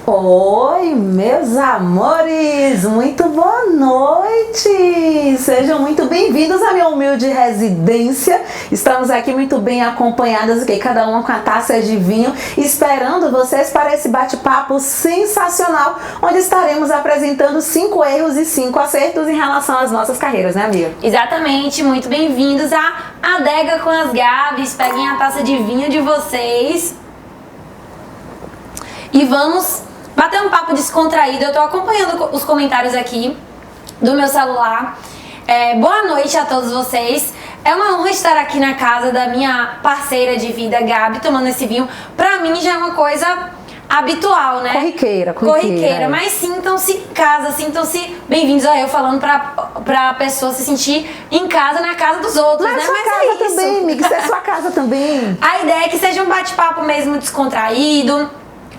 Oi, meus amores, muito boa noite, sejam muito bem-vindos à minha humilde residência. Estamos aqui muito bem acompanhadas, cada uma com a taça de vinho, esperando vocês para esse bate-papo sensacional, onde estaremos apresentando 5 erros e 5 acertos em relação às nossas carreiras, né, amiga? Exatamente, muito bem-vindos à Adega com as Gabs. Peguem a taça de vinho de vocês e vamos bater um papo descontraído. Eu tô acompanhando os comentários aqui do meu celular. Boa noite a todos vocês. É uma honra estar aqui na casa da minha parceira de vida, Gabi, tomando esse vinho. Pra mim já é uma coisa habitual, né? Corriqueira. Mas sintam-se em casa, sintam-se bem-vindos. Eu falando pra pessoa se sentir em casa, na casa dos outros, mas né? Sua casa também, amiga, isso é sua casa também. A ideia é que seja um bate-papo mesmo descontraído,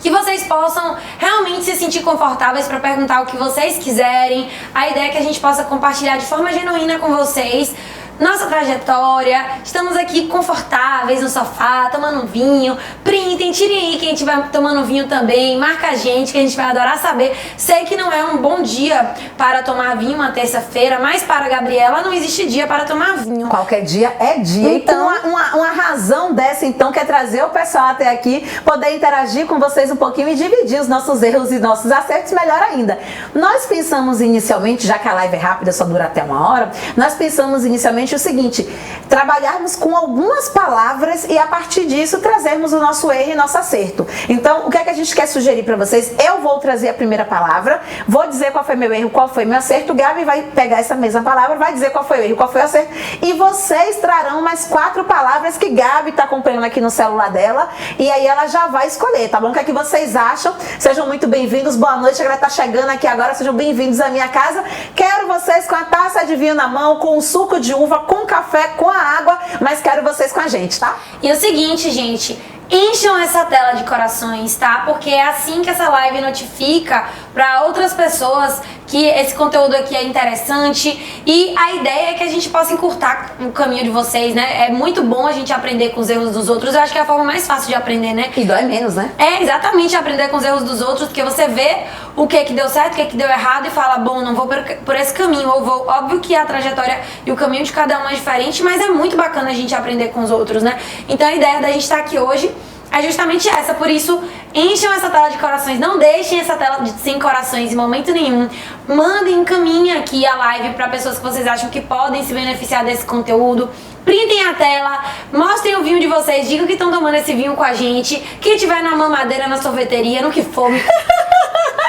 que vocês possam realmente se sentir confortáveis para perguntar o que vocês quiserem. A ideia é que a gente possa compartilhar de forma genuína com vocês nossa trajetória. Estamos aqui confortáveis no sofá, tomando vinho. Printem, tirem aí quem estiver tomando vinho também. Marca a gente, que a gente vai adorar saber. Sei que não é um bom dia para tomar vinho, uma terça-feira, mas para a Gabriela não existe dia para tomar vinho. Qualquer dia é dia. Então uma razão dessa, então, que é trazer o pessoal até aqui, poder interagir com vocês um pouquinho e dividir os nossos erros e nossos acertos, melhor ainda. Nós pensamos inicialmente, já que a live é rápida, só dura até 1 hora, nós pensamos inicialmente o seguinte: trabalharmos com algumas palavras e a partir disso trazermos o nosso erro e nosso acerto. Então, o que é que a gente quer sugerir para vocês? Eu vou trazer a primeira palavra, vou dizer qual foi meu erro, qual foi meu acerto. Gabi vai pegar essa mesma palavra, vai dizer qual foi o erro, qual foi o acerto, e vocês trarão mais 4 palavras que Gabi está acompanhando aqui no celular dela, e aí ela já vai escolher, tá bom? O que é que vocês acham? Sejam muito bem-vindos, boa noite, a galera tá chegando aqui agora, sejam bem-vindos à minha casa. Quero vocês com a taça de vinho na mão, com o suco de uva, com café, com a água, mas quero vocês com a gente, tá? E é o seguinte, gente, encham essa tela de corações, tá? Porque é assim que essa live notifica para outras pessoas que esse conteúdo aqui é interessante, e a ideia é que a gente possa encurtar o caminho de vocês, né? É muito bom a gente aprender com os erros dos outros. Eu acho que é a forma mais fácil de aprender, né? E dói menos, né? É, exatamente, aprender com os erros dos outros, porque você vê o que deu certo, o que deu errado e fala, bom, não vou por esse caminho, ou vou. Óbvio que a trajetória e o caminho de cada um é diferente, mas é muito bacana a gente aprender com os outros, né? Então a ideia da gente estar aqui hoje é justamente essa, por isso encham essa tela de corações, não deixem essa tela sem corações em momento nenhum. Mandem, encaminhem aqui a live para pessoas que vocês acham que podem se beneficiar desse conteúdo. Printem a tela, mostrem o vinho de vocês, digam que estão tomando esse vinho com a gente. Quem tiver na mamadeira, na sorveteria, no que for,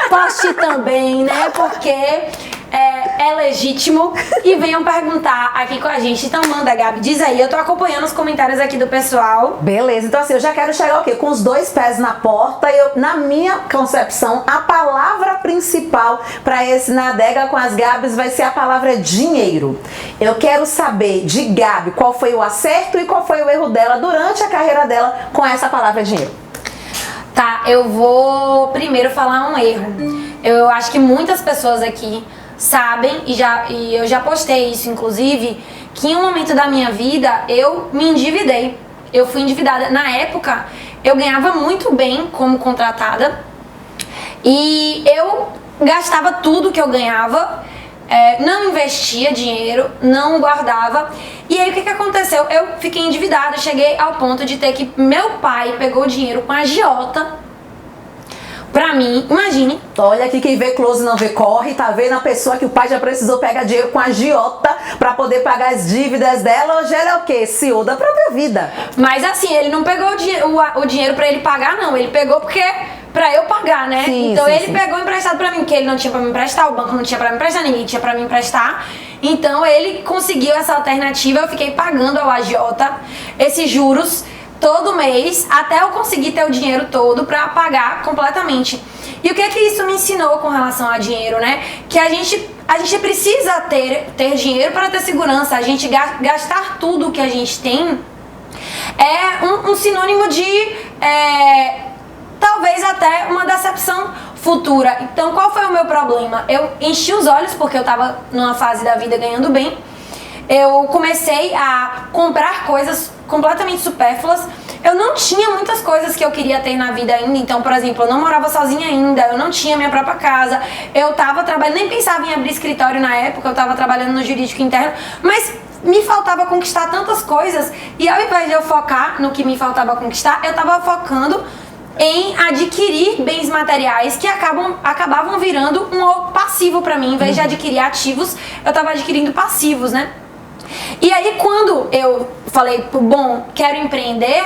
poste também, né? Porque é legítimo, e venham perguntar aqui com a gente. Então manda, Gabi, diz aí, eu tô acompanhando os comentários aqui do pessoal. Beleza, então assim, eu já quero chegar o quê? Com os 2 pés na porta. Na minha concepção, a palavra principal para esse Na Adega com as Gabs vai ser a palavra dinheiro. Eu quero saber de Gabi qual foi o acerto e qual foi o erro dela durante a carreira dela com essa palavra dinheiro. Tá, eu vou primeiro falar um erro. Eu acho que muitas pessoas aqui sabem, e eu já postei isso inclusive, que em um momento da minha vida eu me endividei. Eu fui endividada. Na época eu ganhava muito bem como contratada e eu gastava tudo que eu ganhava, não investia dinheiro, não guardava. E aí o que aconteceu? Eu fiquei endividada, cheguei ao ponto de ter que... Meu pai pegou dinheiro com a agiota pra mim, imagine. Olha aqui, quem vê close não vê corre, tá vendo a pessoa que o pai já precisou pegar dinheiro com a agiota pra poder pagar as dívidas dela. Hoje ela é o quê? CEO da própria vida. Mas assim, ele não pegou o dinheiro pra ele pagar, não. Ele pegou porque... pra eu pagar, né? Sim, então sim, ele sim. Pegou emprestado pra mim, porque ele não tinha pra me emprestar, o banco não tinha pra me emprestar, ninguém tinha pra me emprestar. Então ele conseguiu essa alternativa, eu fiquei pagando ao agiota esses juros todo mês, até eu conseguir ter o dinheiro todo pra pagar completamente. E o que isso me ensinou com relação a dinheiro, né? Que a gente precisa ter dinheiro para ter segurança. A gente gastar tudo que a gente tem é um sinônimo de talvez até uma decepção futura. Então qual foi o meu problema? Eu enchi os olhos porque eu tava numa fase da vida ganhando bem. Eu comecei a comprar coisas completamente supérfluas, eu não tinha muitas coisas que eu queria ter na vida ainda. Então, por exemplo, eu não morava sozinha ainda, eu não tinha minha própria casa, eu tava trabalhando, nem pensava em abrir escritório na época, eu tava trabalhando no jurídico interno, mas me faltava conquistar tantas coisas, e ao invés de eu focar no que me faltava conquistar, eu tava focando em adquirir bens materiais que acabavam virando um passivo pra mim. Em vez de adquirir ativos, eu tava adquirindo passivos, né? E aí quando eu falei, bom, quero empreender,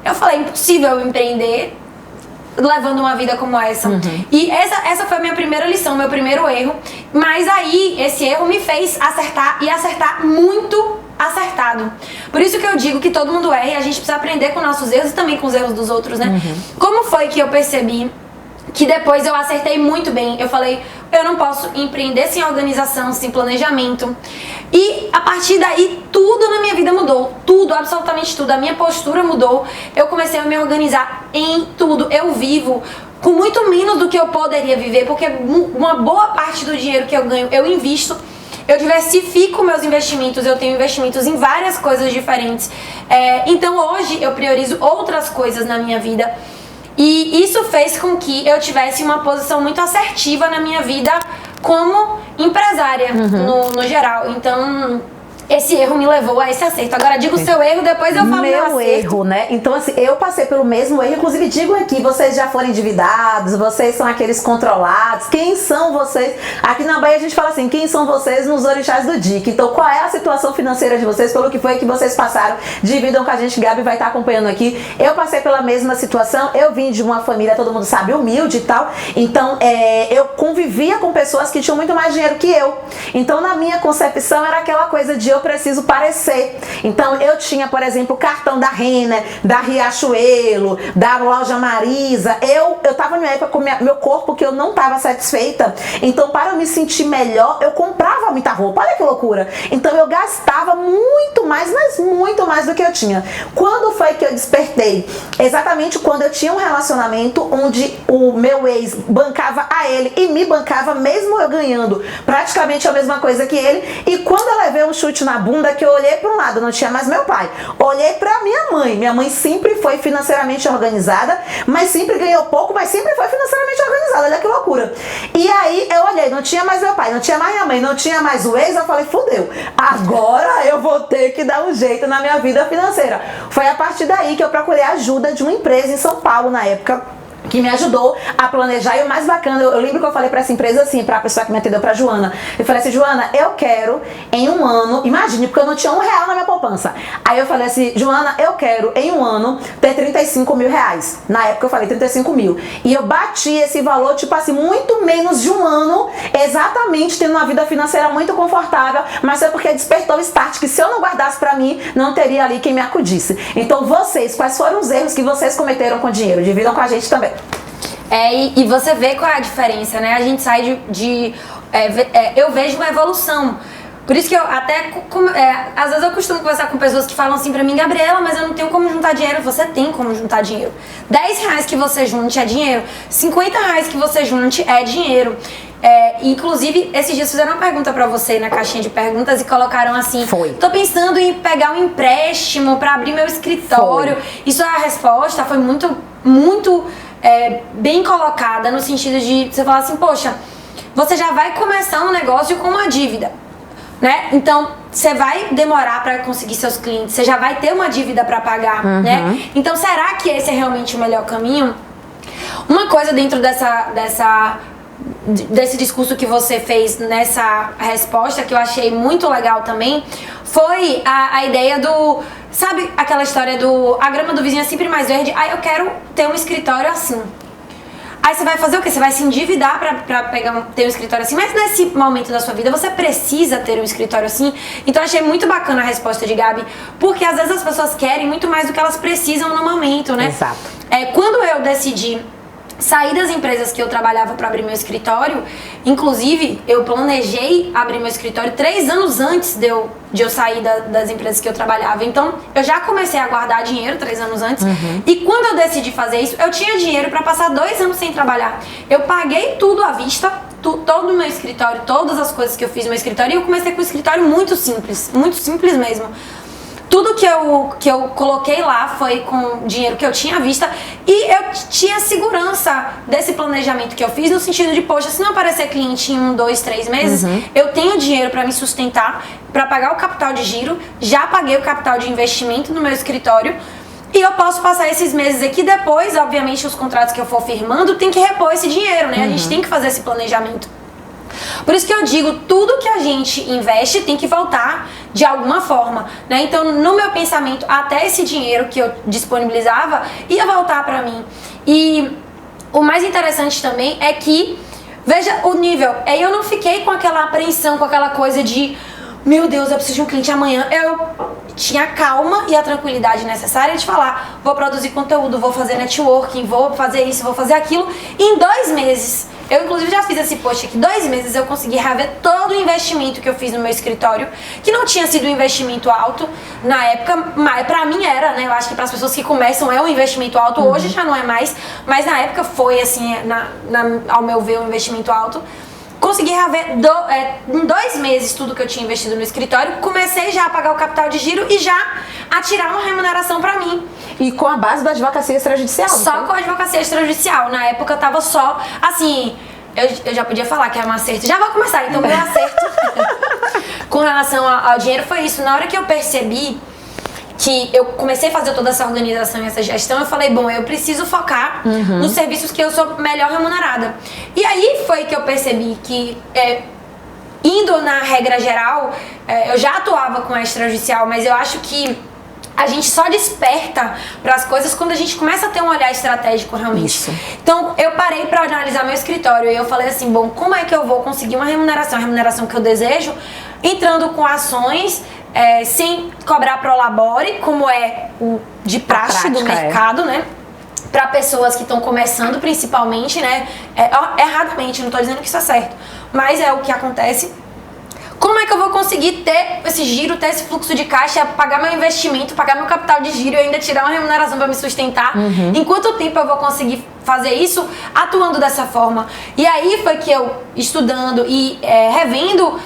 eu falei, impossível eu empreender levando uma vida como essa. E essa foi a minha primeira lição, meu primeiro erro. Mas aí, esse erro me fez acertar, e acertar muito acertado. Por isso que eu digo que todo mundo erra, e a gente precisa aprender com nossos erros e também com os erros dos outros, né? Como foi que eu percebi que depois eu acertei muito bem? Eu falei, eu não posso empreender sem organização, sem planejamento. E a partir daí, tudo na minha vida mudou. Tudo, absolutamente tudo. A minha postura mudou. Eu comecei a me organizar em tudo. Eu vivo com muito menos do que eu poderia viver, porque uma boa parte do dinheiro que eu ganho, eu invisto. Eu diversifico meus investimentos, eu tenho investimentos em várias coisas diferentes. Então hoje eu priorizo outras coisas na minha vida. E isso fez com que eu tivesse uma posição muito assertiva na minha vida como empresária, no geral. Então, esse erro me levou a esse acerto. Agora, diga o seu erro, depois eu falo meu acerto. Erro, né? Então, assim, eu passei pelo mesmo erro. Inclusive, digo aqui, vocês já foram endividados, vocês são aqueles controlados. Quem são vocês? Aqui na Bahia a gente fala assim, quem são vocês nos orixás do DIC? Então, qual é a situação financeira de vocês? Pelo que foi que vocês passaram? Dividam com a gente, Gabi vai estar acompanhando aqui. Eu passei pela mesma situação. Eu vim de uma família, todo mundo sabe, humilde e tal. Então, eu convivia com pessoas que tinham muito mais dinheiro que eu. Então, na minha concepção, era aquela coisa de eu preciso parecer. Então eu tinha, por exemplo, o cartão da Renner, da Riachuelo, da loja Marisa. Eu tava numa época com meu corpo que eu não tava satisfeita. Então, para eu me sentir melhor, eu comprava muita roupa. Olha que loucura. Então eu gastava muito mais, mas muito mais do que eu tinha. Quando foi que eu despertei? Exatamente quando eu tinha um relacionamento onde o meu ex bancava a ele e me bancava, mesmo eu ganhando praticamente a mesma coisa que ele. E quando eu levei um chute na bunda, que eu olhei para um lado, não tinha mais meu pai, olhei para minha mãe sempre foi financeiramente organizada, mas sempre ganhou pouco, mas sempre foi financeiramente organizada, olha que loucura. E aí eu olhei, não tinha mais meu pai, não tinha mais minha mãe, não tinha mais o ex, eu falei, fudeu, agora eu vou ter que dar um jeito na minha vida financeira. Foi a partir daí que eu procurei a ajuda de uma empresa em São Paulo na época, que me ajudou a planejar. E o mais bacana, eu lembro que eu falei pra essa empresa assim, pra pessoa que me atendeu, pra Joana, eu falei assim, Joana, eu quero em um ano, imagine, porque eu não tinha R$1 na minha poupança. Aí eu falei assim, Joana, eu quero em um ano ter 35 mil reais. Na época eu falei 35 mil. E eu bati esse valor, tipo assim, muito menos de um ano, exatamente tendo uma vida financeira muito confortável, mas é porque despertou o start, que se eu não guardasse pra mim, não teria ali quem me acudisse. Então vocês, quais foram os erros que vocês cometeram com dinheiro? Dividam com a gente também. E você vê qual é a diferença, né? A gente sai eu vejo uma evolução. Por isso que eu até, às vezes eu costumo conversar com pessoas que falam assim pra mim, Gabriela, mas eu não tenho como juntar dinheiro. Você tem como juntar dinheiro. R$10 que você junte é dinheiro, R$50 que você junte é dinheiro. Inclusive, esses dias fizeram uma pergunta pra você na caixinha de perguntas e colocaram assim, tô pensando em pegar um empréstimo pra abrir meu escritório. Isso é a resposta, foi muito, muito bem colocada, no sentido de você falar assim, poxa, você já vai começar um negócio com uma dívida, né? Então, você vai demorar para conseguir seus clientes, você já vai ter uma dívida para pagar, né? Então, será que esse é realmente o melhor caminho? Uma coisa dentro desse discurso que você fez nessa resposta, que eu achei muito legal também, foi a ideia do... Sabe aquela história do... A grama do vizinho é sempre mais verde? Eu quero ter um escritório assim. Aí você vai fazer o quê? Você vai se endividar pra ter um escritório assim. Mas nesse momento da sua vida, você precisa ter um escritório assim. Então eu achei muito bacana a resposta de Gabi. Porque às vezes as pessoas querem muito mais do que elas precisam no momento, né? Exato. Quando eu decidi saí das empresas que eu trabalhava para abrir meu escritório, inclusive eu planejei abrir meu escritório 3 anos antes de eu sair das empresas que eu trabalhava. Então eu já comecei a guardar dinheiro 3 anos antes. E quando eu decidi fazer isso, eu tinha dinheiro para passar 2 anos sem trabalhar. Eu paguei tudo à vista, todo o meu escritório, todas as coisas que eu fiz no meu escritório, e eu comecei com um escritório muito simples mesmo. tudo que eu coloquei lá foi com dinheiro que eu tinha à vista e eu tinha segurança desse planejamento que eu fiz no sentido de, poxa, se não aparecer cliente em 1, 2, 3 meses, eu tenho dinheiro para me sustentar, para pagar o capital de giro, já paguei o capital de investimento no meu escritório e eu posso passar esses meses aqui. Depois, obviamente, os contratos que eu for firmando tem que repor esse dinheiro, né? A gente tem que fazer esse planejamento. Por isso que eu digo, tudo que a gente investe tem que voltar de alguma forma, né? Então, no meu pensamento, até esse dinheiro que eu disponibilizava ia voltar pra mim. E o mais interessante também é que, veja o nível, eu não fiquei com aquela apreensão, com aquela coisa de, meu Deus, eu preciso de um cliente amanhã. Eu tinha a calma e a tranquilidade necessária de falar, vou produzir conteúdo, vou fazer networking, vou fazer isso, vou fazer aquilo. E em 2 meses, eu inclusive já fiz esse post aqui, 2 meses eu consegui rever todo o investimento que eu fiz no meu escritório, que não tinha sido um investimento alto na época, mas pra mim era, né? Eu acho que para as pessoas que começam é um investimento alto, hoje já não é mais, mas na época foi assim, ao meu ver, um investimento alto. Consegui rever em 2 meses tudo que eu tinha investido no escritório, comecei já a pagar o capital de giro e já a tirar uma remuneração pra mim. E com a base da advocacia extrajudicial? Só com a advocacia extrajudicial. Na época eu tava só, assim, eu já podia falar que era um acerto. Já vou começar, então meu acerto com relação ao dinheiro foi isso. Na hora que eu percebi que eu comecei a fazer toda essa organização e essa gestão, eu falei, bom, eu preciso focar nos serviços que eu sou melhor remunerada. E aí foi que eu percebi que, indo na regra geral, eu já atuava com a extrajudicial, mas eu acho que a gente só desperta para as coisas quando a gente começa a ter um olhar estratégico realmente. Isso. Então, eu parei para analisar meu escritório e eu falei assim, bom, como é que eu vou conseguir uma remuneração, a remuneração que eu desejo, entrando com ações sem cobrar prolabore, como é o de praxe do mercado, né? Para pessoas que estão começando, principalmente, né? Erradamente, não estou dizendo que isso é certo, mas é o que acontece. Como é que eu vou conseguir ter esse giro, ter esse fluxo de caixa, pagar meu investimento, pagar meu capital de giro e ainda tirar uma remuneração para me sustentar? Em quanto tempo eu vou conseguir fazer isso atuando dessa forma? E aí foi que eu, estudando e revendo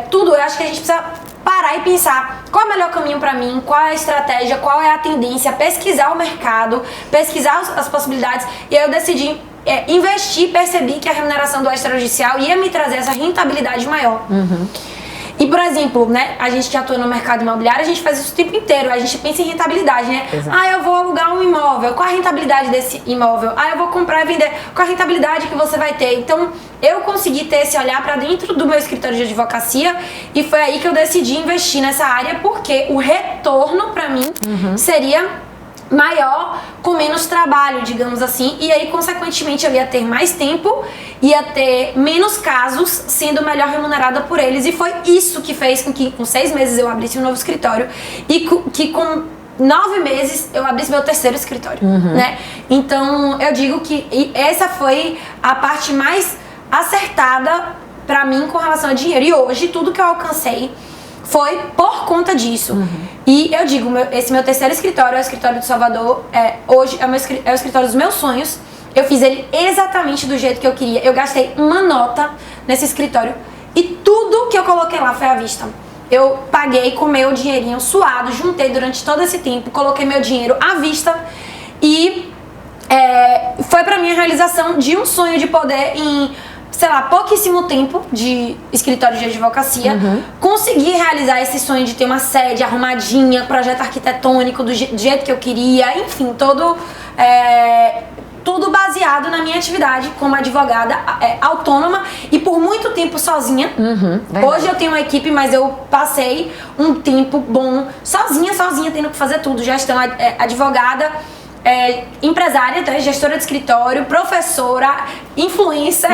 tudo, eu acho que a gente precisa parar e pensar qual é o melhor caminho para mim, qual é a estratégia, qual é a tendência, pesquisar o mercado, pesquisar as possibilidades. E aí eu decidi investir, percebi que a remuneração do extrajudicial ia me trazer essa rentabilidade maior. E, por exemplo, né, a gente que atua no mercado imobiliário, a gente faz isso o tempo inteiro, a gente pensa em rentabilidade, né? Exato. Eu vou alugar um imóvel, qual a rentabilidade desse imóvel? Eu vou comprar e vender, qual a rentabilidade que você vai ter? Então, eu consegui ter esse olhar para dentro do meu escritório de advocacia e foi aí que eu decidi investir nessa área, porque o retorno para mim seria maior com menos trabalho, digamos assim, e aí consequentemente eu ia ter mais tempo, ia ter menos casos, sendo melhor remunerada por eles, e foi isso que fez com que com 6 meses eu abrisse um novo escritório e que com 9 meses eu abrisse meu 3º escritório, né? Então eu digo que essa foi a parte mais acertada pra mim com relação a dinheiro, e hoje tudo que eu alcancei foi por conta disso. E eu digo, esse meu 3º escritório é o escritório de Salvador, hoje é o escritório dos meus sonhos. Eu fiz ele exatamente do jeito que eu queria. Eu gastei uma nota nesse escritório e tudo que eu coloquei lá foi à vista. Eu paguei com meu dinheirinho suado, juntei durante todo esse tempo, coloquei meu dinheiro à vista e foi pra mim a realização de um sonho de poder sei lá, pouquíssimo tempo de escritório de advocacia, consegui realizar esse sonho de ter uma sede arrumadinha, projeto arquitetônico do jeito que eu queria, enfim, tudo baseado na minha atividade como advogada autônoma e por muito tempo sozinha. Hoje eu tenho uma equipe, mas eu passei um tempo bom sozinha, tendo que fazer tudo, gestão, advogada, empresária, gestora de escritório, professora, influencer,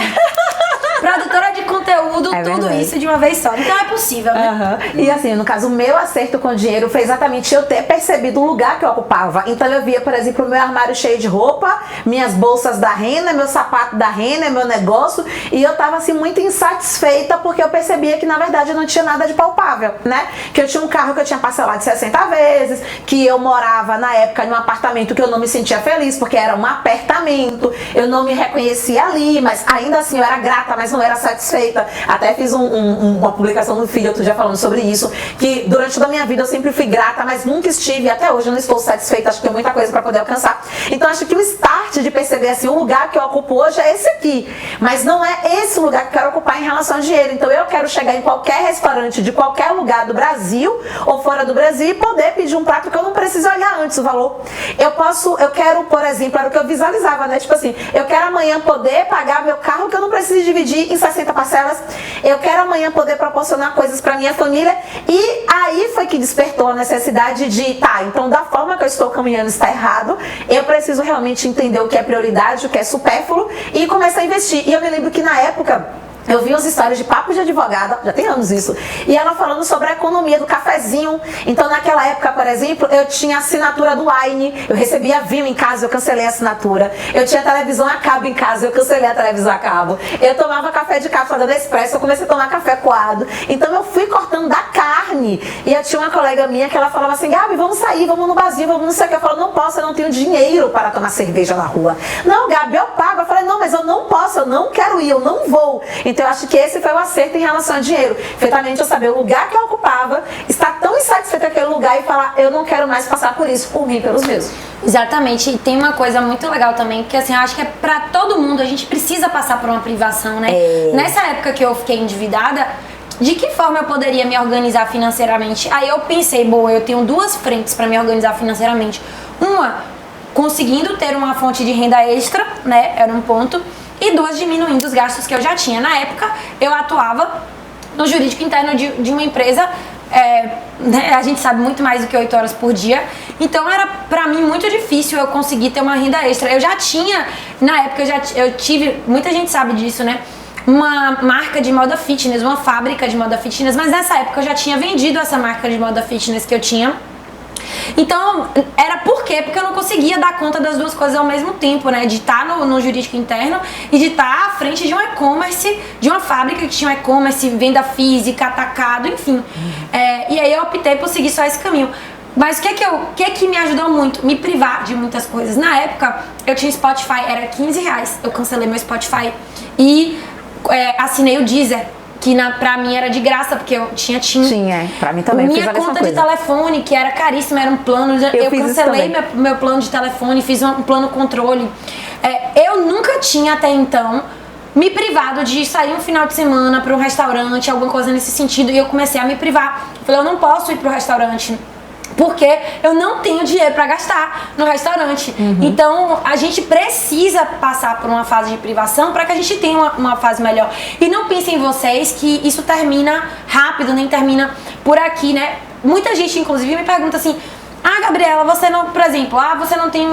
produtora de conteúdo, tudo isso de uma vez só. Então é possível, né? E assim, no caso, o meu acerto com o dinheiro foi exatamente eu ter percebido o lugar que eu ocupava. Então eu via, por exemplo, o meu armário cheio de roupa, minhas bolsas da Renner, meu sapato da Renner, meu negócio, e eu tava assim muito insatisfeita porque eu percebia que na verdade eu não tinha nada de palpável, né? Que eu tinha um carro que eu tinha parcelado 60 vezes, que eu morava na época em um apartamento que eu não me sentia feliz porque era um apartamento, eu não me reconhecia ali, mas ainda assim eu era grata, mas mas não era satisfeita. Até fiz uma publicação no Feed outro dia falando sobre isso, que durante toda a minha vida eu sempre fui grata, mas nunca estive, e até hoje eu não estou satisfeita, acho que tem muita coisa para poder alcançar. Então acho que o start de perceber assim, o lugar que eu ocupo hoje é esse aqui, mas não é esse lugar que eu quero ocupar em relação ao dinheiro. Então eu quero chegar em qualquer restaurante de qualquer lugar do Brasil ou fora do Brasil e poder pedir um prato que eu não preciso olhar antes o valor. Eu quero, por exemplo, era o que eu visualizava, né? Tipo assim, eu quero amanhã poder pagar meu carro que eu não preciso dividir em 60 parcelas. Eu quero amanhã poder proporcionar coisas para minha família. E aí foi que despertou a necessidade de, tá, então da forma que eu estou caminhando está errado, eu preciso realmente entender o que é prioridade, o que é supérfluo e começar a investir. E eu me lembro que na época eu vi umas histórias de papo de advogada, já tem anos isso, e ela falando sobre a economia do cafezinho. Então naquela época, por exemplo, eu tinha assinatura do Wine, eu recebia vinho em casa, eu cancelei a assinatura. Eu tinha televisão a cabo em casa, eu cancelei a televisão a cabo. Eu tomava café de cápsula da Nespresso, eu comecei a tomar café coado. Então eu fui cortando da carne. E eu tinha uma colega minha que ela falava assim, Gabi, vamos sair, vamos no barzinho, vamos não sei o que. Eu falava, não posso, eu não tenho dinheiro para tomar cerveja na rua. Não, Gabi, eu pago. Eu falei, não, mas eu não posso, eu não quero ir, eu não vou. Então eu acho que esse foi o acerto em relação ao dinheiro. Perfeitamente eu saber o lugar que eu ocupava, estar tão insatisfeita naquele lugar e falar, eu não quero mais passar por isso, por mim e pelos meus. Exatamente, e tem uma coisa muito legal também, porque assim, eu acho que é pra todo mundo, a gente precisa passar por uma privação, né? Nessa época que eu fiquei endividada, de que forma eu poderia me organizar financeiramente? Aí eu pensei, bom, eu tenho duas frentes pra me organizar financeiramente. Uma, conseguindo ter uma fonte de renda extra, né? Era um ponto. E duas, diminuindo os gastos que eu já tinha. Na época, eu atuava no jurídico interno de uma empresa, né, a gente sabe muito mais do que 8 horas por dia, então era pra mim muito difícil eu conseguir ter uma renda extra. Eu já tinha, na época eu tive, muita gente sabe disso, né, uma marca de moda fitness, uma fábrica de moda fitness, mas nessa época eu já tinha vendido essa marca de moda fitness que eu tinha. Então, era por quê? Porque eu não conseguia dar conta das duas coisas ao mesmo tempo, né? De estar no jurídico interno e de estar à frente de um e-commerce, de uma fábrica que tinha um e-commerce, venda física, atacado, enfim. E aí eu optei por seguir só esse caminho. Mas o que me ajudou muito? Me privar de muitas coisas. Na época, eu tinha Spotify, era R$15. Eu cancelei meu Spotify e assinei o Deezer, que pra mim era de graça, porque eu tinha TIM. Tinha, pra mim também. Minha conta de telefone, que era caríssima, era um plano. Eu cancelei meu plano de telefone, fiz um plano controle. Eu nunca tinha até então me privado de sair um final de semana para um restaurante, alguma coisa nesse sentido, e eu comecei a me privar. Falei, eu não posso ir pro restaurante porque eu não tenho dinheiro para gastar no restaurante. Então a gente precisa passar por uma fase de privação para que a gente tenha uma fase melhor. E não pensem em vocês que isso termina rápido, nem termina por aqui, né? Muita gente inclusive me pergunta assim, Gabriela, você não, por exemplo, você não tem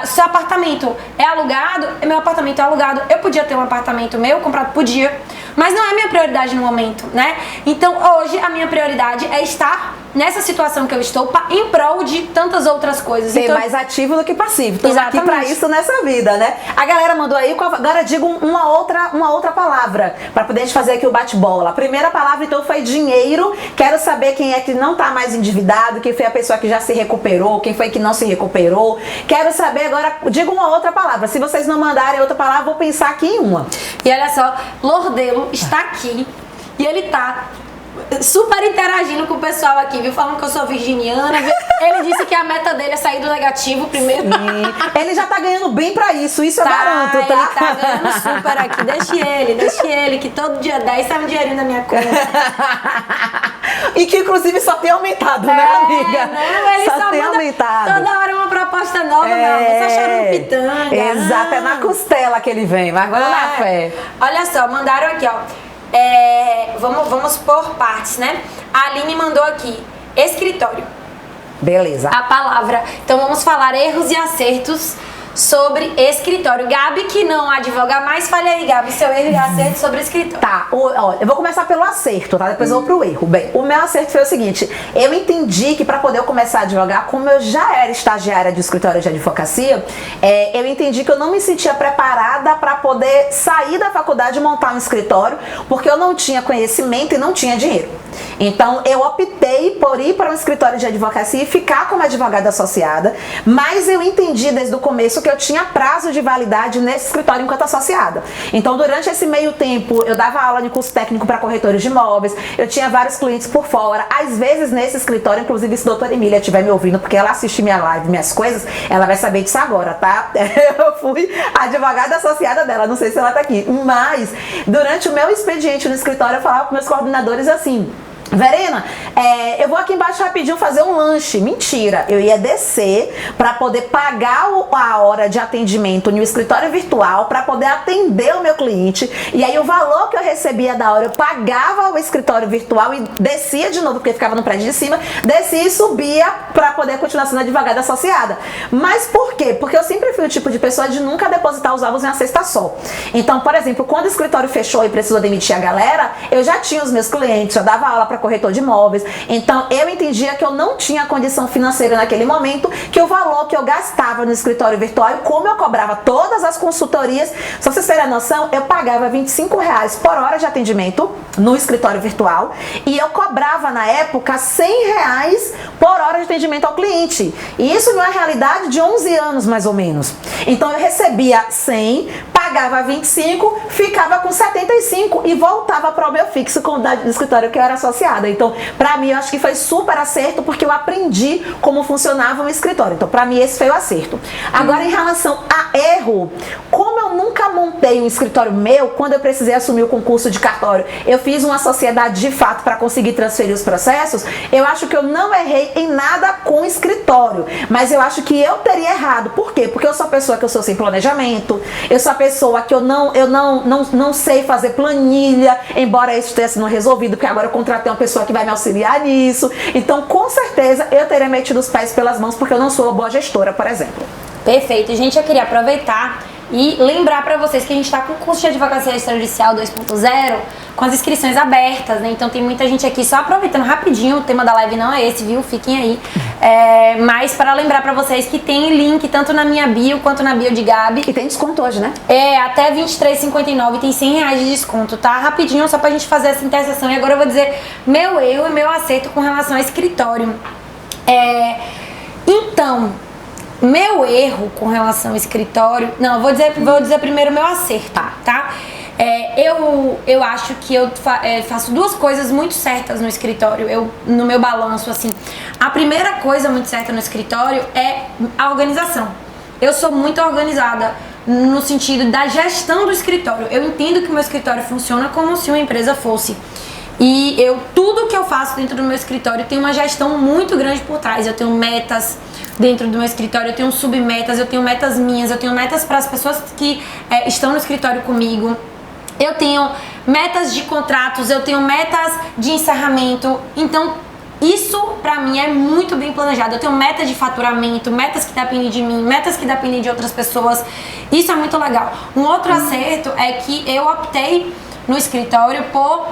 seu apartamento é alugado? Meu apartamento é alugado. Eu podia ter um apartamento meu comprado, podia, mas não é minha prioridade no momento, né? Então hoje a minha prioridade é estar nessa situação que eu estou em prol de tantas outras coisas. Ser mais ativo do que passivo. Estamos aqui pra isso nessa vida, né? A galera mandou aí, agora digo uma outra palavra pra poder fazer aqui o bate-bola. A primeira palavra então foi dinheiro. Quero saber quem é que não tá mais endividado, quem foi a pessoa que já se recuperou, quem foi que não se recuperou. Quero saber agora, digo uma outra palavra. Se vocês não mandarem outra palavra, vou pensar aqui em uma. E olha só, Lordelo está aqui e ele tá super interagindo com o pessoal aqui, viu? Falando que eu sou virginiana. Ele disse que a meta dele é sair do negativo primeiro. Ele já tá ganhando bem pra isso eu garanto, tá? Ele tá ganhando super aqui. Deixe ele, que todo dia 10 sai um dinheirinho na minha conta. E que inclusive só tem aumentado, né, amiga? Não, ele só tem aumentado. Toda hora uma proposta nova, não. Só chorando pitanga. Exato, é na costela que ele vem, mas vamos na fé. Olha só, mandaram aqui, ó. Vamos por partes, né? A Aline mandou aqui, escritório. Beleza. A palavra. Então vamos falar erros e acertos sobre escritório. Gabi, que não advoga mais, fale aí, Gabi, seu erro e acerto sobre escritório. Tá, olha, eu vou começar pelo acerto, tá? Depois eu vou pro erro. Bem, o meu acerto foi o seguinte, eu entendi que pra poder eu começar a advogar, como eu já era estagiária de escritório de advocacia, eu entendi que eu não me sentia preparada pra poder sair da faculdade e montar um escritório, porque eu não tinha conhecimento e não tinha dinheiro. Então eu optei por ir para um escritório de advocacia e ficar como advogada associada, mas eu entendi desde o começo que eu tinha prazo de validade nesse escritório enquanto associada. Então, durante esse meio tempo, eu dava aula de curso técnico para corretores de imóveis, eu tinha vários clientes por fora. Às vezes, nesse escritório, inclusive, se a doutora Emília estiver me ouvindo, porque ela assiste minha live, minhas coisas, ela vai saber disso agora, tá? Eu fui advogada associada dela, não sei se ela tá aqui. Mas, durante o meu expediente no escritório, eu falava com meus coordenadores assim: Verena, eu vou aqui embaixo rapidinho fazer um lanche. Mentira, eu ia descer para poder pagar a hora de atendimento no escritório virtual para poder atender o meu cliente. E aí o valor que eu recebia da hora, eu pagava o escritório virtual e descia de novo, porque ficava no prédio de cima, descia e subia para poder continuar sendo advogada associada. Mas por quê? Porque eu sempre fui o tipo de pessoa de nunca depositar os ovos em uma cesta só. Então, por exemplo, quando o escritório fechou e precisou demitir a galera, eu já tinha os meus clientes, já dava aula para corretor de imóveis. Então eu entendia que eu não tinha condição financeira naquele momento, que o valor que eu gastava no escritório virtual, como eu cobrava todas as consultorias, só pra vocês terem a noção, eu pagava R$25 por hora de atendimento no escritório virtual e eu cobrava na época R$100 por hora de atendimento ao cliente. E isso numa realidade de 11 anos mais ou menos. Então eu recebia 100, pagava 25, ficava com 75 e voltava para o meu fixo com o do escritório que eu era associada. Então, pra mim, eu acho que foi super acerto, porque eu aprendi como funcionava o escritório. Então, pra mim, esse foi o acerto. Agora, em relação a erro, como eu nunca montei um escritório meu, quando eu precisei assumir o concurso de cartório, eu fiz uma sociedade de fato para conseguir transferir os processos, eu acho que eu não errei em nada com o escritório, mas eu acho que eu teria errado. Por quê? Porque eu sou a pessoa que eu sou sem planejamento, eu sou a pessoa que eu não sei fazer planilha, embora isso tenha sido resolvido, porque agora eu contratei uma pessoa que vai me auxiliar nisso. Então, com certeza, eu teria metido os pés pelas mãos, porque eu não sou uma boa gestora, por exemplo. Perfeito. Gente, eu queria aproveitar e lembrar para vocês que a gente está com o curso de Advocacia Extrajudicial 2.0 com as inscrições abertas, né? Então tem muita gente aqui, só aproveitando rapidinho, o tema da live não é esse, viu? Fiquem aí. Mas para lembrar para vocês que tem link tanto na minha bio quanto na bio de Gabi. E tem desconto hoje, né? Até R$23,59 tem R$100 de desconto, tá? Rapidinho, só pra gente fazer essa interseção. E agora eu vou dizer meu erro e meu acerto com relação ao escritório. Então, meu erro com relação ao escritório... Não, eu vou dizer primeiro meu acerto, tá? Eu acho que eu faço duas coisas muito certas no escritório, no meu balanço, assim. A primeira coisa muito certa no escritório é a organização. Eu sou muito organizada no sentido da gestão do escritório. Eu entendo que o meu escritório funciona como se uma empresa fosse. E tudo que eu faço dentro do meu escritório tem uma gestão muito grande por trás. Eu tenho metas dentro do meu escritório, eu tenho submetas, eu tenho metas minhas, eu tenho metas para as pessoas que estão no escritório comigo. Eu tenho metas de contratos, eu tenho metas de encerramento. Então, isso pra mim é muito bem planejado. Eu tenho meta de faturamento, metas que dependem de mim, metas que dependem de outras pessoas. Isso é muito legal. Um outro acerto é que eu optei no escritório por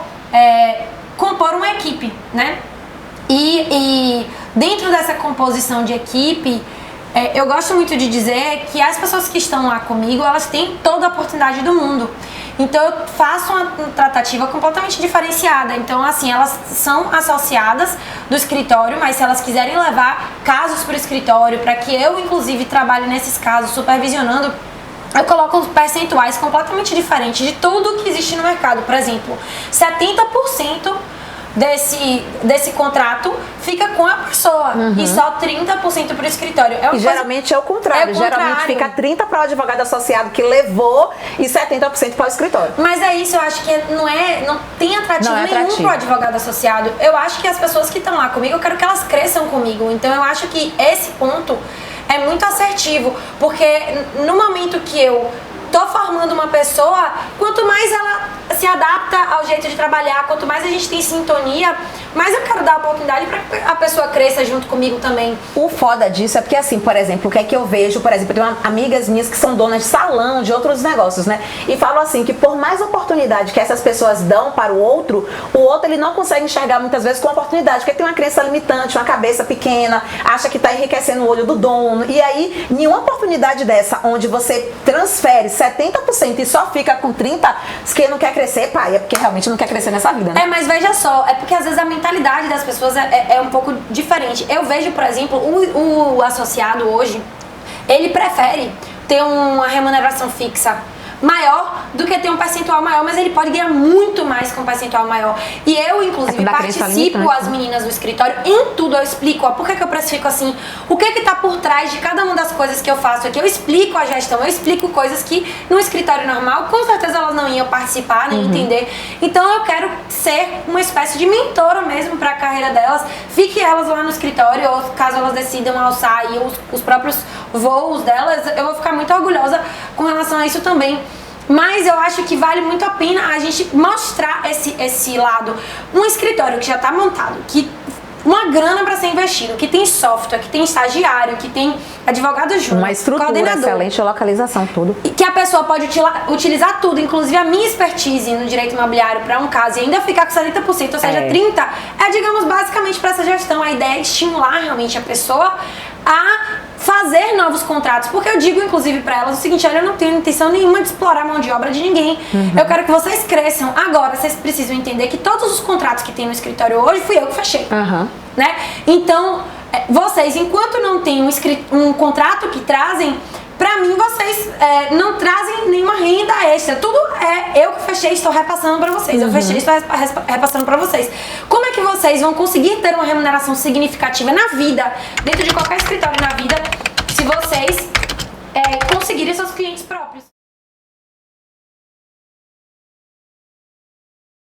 compor uma equipe, né? E dentro dessa composição de equipe, eu gosto muito de dizer que as pessoas que estão lá comigo, elas têm toda a oportunidade do mundo. Então eu faço uma tratativa completamente diferenciada. Então, assim, elas são associadas do escritório, mas se elas quiserem levar casos para o escritório, para que eu, inclusive, trabalhe nesses casos supervisionando, eu coloco percentuais completamente diferentes de tudo que existe no mercado. Por exemplo, 70% desse contrato fica com a pessoa e só 30% para o escritório. E geralmente é o contrário. Geralmente fica 30% para o advogado associado que levou e 70% para o escritório. Mas é isso, eu acho que não tem atrativo nenhum para o advogado associado. Eu acho que as pessoas que estão lá comigo, eu quero que elas cresçam comigo. Então eu acho que esse ponto é muito assertivo, porque no momento que eu tô formando uma pessoa, quanto mais ela se adapta ao jeito de trabalhar, quanto mais a gente tem sintonia, mais eu quero dar a oportunidade para que a pessoa cresça junto comigo também. O foda disso é porque, assim, por exemplo, o que é que eu vejo, por exemplo, eu tenho amigas minhas que são donas de salão, de outros negócios, né? E falam assim, que por mais oportunidade que essas pessoas dão para o outro ele não consegue enxergar muitas vezes com oportunidade, porque tem uma crença limitante, uma cabeça pequena, acha que tá enriquecendo o olho do dono, e aí, nenhuma oportunidade dessa, onde você transfere 70% e só fica com 30%, que não quer crescer, pai, é porque realmente não quer crescer nessa vida, né? Mas veja só, é porque às vezes a mentalidade das pessoas é um pouco diferente. Eu vejo, por exemplo, o associado hoje, ele prefere ter uma remuneração fixa maior do que ter um percentual maior, mas ele pode ganhar muito mais com um percentual maior. E eu, inclusive, participo as meninas do escritório em tudo. Eu explico, ó, por que eu precifico assim, o que tá por trás de cada uma das coisas que eu faço aqui. Eu explico a gestão, eu explico coisas que no escritório normal, com certeza elas não iam participar, nem entender. Então eu quero ser uma espécie de mentora mesmo para a carreira delas. Fique elas lá no escritório, ou caso elas decidam alçar aí os próprios voos delas, eu vou ficar muito orgulhosa com relação a isso também. Mas eu acho que vale muito a pena a gente mostrar esse lado. Um escritório que já está montado, que uma grana para ser investido, que tem software, que tem estagiário, que tem advogado júnior, uma estrutura excelente, localização, tudo. E que a pessoa pode utilizar tudo, inclusive a minha expertise no direito imobiliário para um caso e ainda ficar com 70%, ou seja, 30%, digamos, basicamente para essa gestão. A ideia é estimular realmente a pessoa a fazer novos contratos, porque eu digo inclusive para elas o seguinte: olha, eu não tenho intenção nenhuma de explorar a mão de obra de ninguém, eu quero que vocês cresçam. Agora, vocês precisam entender que todos os contratos que tem no escritório hoje, fui eu que fechei, né? Então, vocês, enquanto não tem um contrato que trazem, pra mim, vocês não trazem nenhuma renda extra. Tudo eu que fechei, estou repassando pra vocês. Eu fechei, estou repassando pra vocês. Como é que vocês vão conseguir ter uma remuneração significativa na vida, dentro de qualquer escritório na vida, se vocês conseguirem seus clientes próprios?